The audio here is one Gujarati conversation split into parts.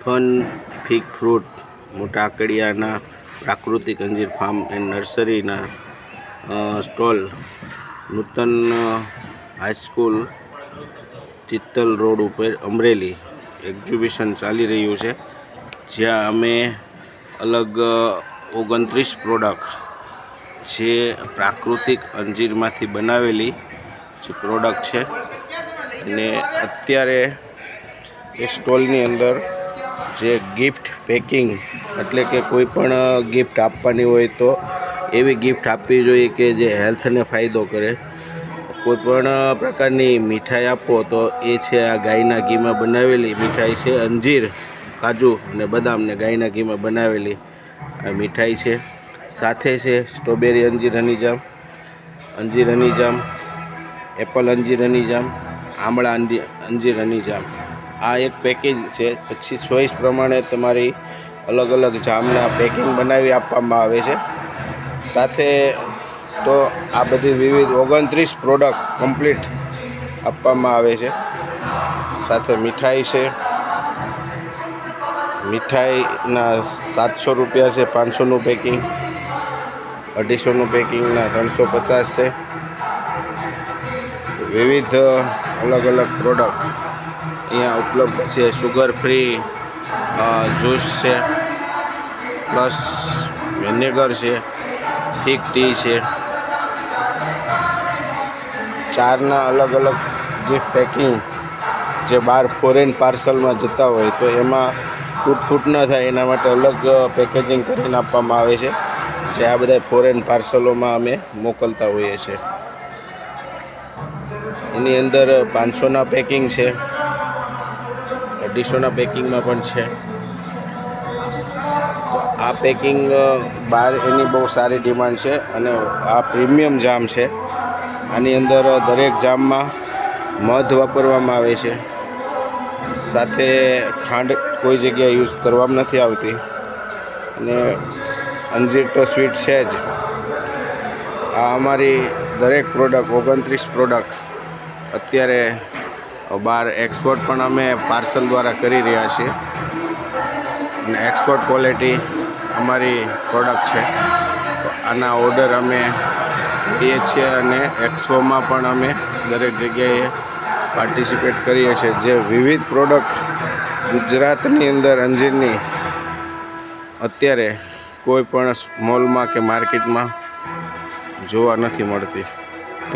ફન ફિગ ફ્રૂટ મોટા આકડિયાના પ્રાકૃતિક અંજીર ફાર્મ એન્ડ નર્સરીના stall Nutan high school Chittal road ઉપર અમરેલી એક્ઝિબિશન ચાલી રહ્યું છે, જ્યાં અમે અલગ 29 પ્રોડક્ટ જે પ્રાકૃતિક અંજીરમાંથી બનાવેલી જે પ્રોડક્ટ છે અને અત્યારે એ સ્ટોલની અંદર જે ગિફ્ટ પેકિંગ એટલે કે કોઈ પણ ગિફ્ટ આપવાની હોય તો એવી ગિફ્ટ આપવી જોઈએ કે જે હેલ્થને ફાયદો કરે. કોઈ પણ પ્રકારની મીઠાઈ આપો તો એ છે આ ગાયના ઘીમાં બનાવેલી મીઠાઈ છે. અંજીર, કાજુ અને બદામને ગાયના ઘીમાં બનાવેલી આ મીઠાઈ છે. સાથે છે સ્ટ્રોબેરી અંજીર હનીજામ, અંજીર હનીજામ, એપલ અંજીર હનીજામ, આમળા અંજીર હનીજામ. આ એક પેકેજ છે. પછી ચોઈસ પ્રમાણે તમારી અલગ અલગ જામના પેકિંગ બનાવી આપવામાં આવે છે. સાથે તો આ બધી વિવિધ 29 પ્રોડક્ટ કમ્પ્લીટ આપવામાં આવે છે. સાથે મીઠાઈ છે, મીઠાઈના 700 રૂપિયા છે 500નું પેકિંગ, 250નું પેકિંગના 350 છે. વિવિધ અલગ અલગ પ્રોડક્ટ અહીંયા ઉપલબ્ધ છે. શુગર ફ્રી જ્યુસ છે, પ્લસ વિનેગર છે, થીક ટી છે. ચારના અલગ અલગ ગિફ્ટ પેકિંગ જે બહાર ફોરેન પાર્સલમાં જતા હોય તો એમાં તૂટફૂટ ન થાય એના માટે અલગ પેકેજિંગ કરીને આપવામાં આવે છે, જે આ બધા ફોરેન પાર્સલોમાં અમે મોકલતા હોઈએ છીએ. એની અંદર 500ના પેકિંગ છે, 250ના પેકિંગમાં પણ છે. તો આ પેકિંગ બહાર એની બહુ સારી ડિમાન્ડ છે અને આ પ્રીમિયમ જામ છે. આની અંદર દરેક જામમાં મધ વાપરવામાં આવે છે. સાથે ખાંડ કોઈ જગ્યાએ યુઝ કરવામાં નથી આવતી અને અંજીર તો સ્વીટ છે જ. આ અમારી દરેક પ્રોડક્ટ 29 પ્રોડક્ટ અત્યારે બહાર એક્સપોર્ટ પણ અમે પાર્સલ દ્વારા કરી રહ્યા છીએ અને એક્સપોર્ટ ક્વોલિટી અમારી પ્રોડક્ટ છે. તો આના ઓર્ડર અમે લઈએ છીએ અને એક્સપોમાં પણ અમે દરેક જગ્યાએ પાર્ટિસિપેટ કરીએ છીએ. જે વિવિધ પ્રોડક્ટ ગુજરાતની અંદર અંજીરની અત્યારે કોઈ પણ મોલમાં કે માર્કેટમાં જોવા નથી મળતી.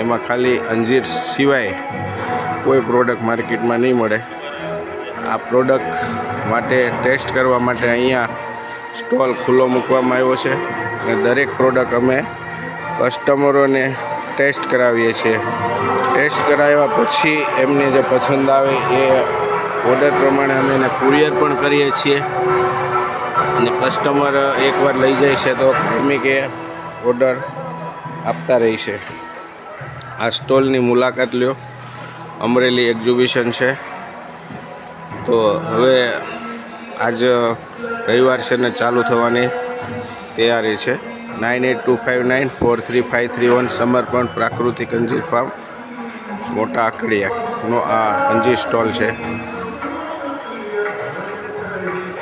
એમાં ખાલી અંજીર સિવાય કોઈ પ્રોડક્ટ માર્કેટમાં નહીં મળે. આ પ્રોડક્ટ માટે ટેસ્ટ કરવા માટે અહીંયા સ્ટોલ ખુલ્લો મૂકવામાં આવ્યો છે અને દરેક પ્રોડક્ટ અમે કસ્ટમરોને ટેસ્ટ કરાવીએ છીએ. ટેસ્ટ કરાવ્યા પછી એમને જે પસંદ આવે એ ઓર્ડર પ્રમાણે અમે એને કુરિયર પણ કરીએ છીએ અને કસ્ટમર એકવાર લઈ જાય છે તો કાયમી કે ઓર્ડર આપતા રહે છે. આ સ્ટોલની મુલાકાત લ્યો. અમરેલી એક્ઝિબિશન છે. તો હવે આજ રવિવાર છે ને ચાલુ થવાની તૈયારી છે. 9825943531 સમર્પણ પ્રાકૃતિક અંજીર ફાર્મ મોટા આકડિયાનો આ અંજીર સ્ટોલ છે.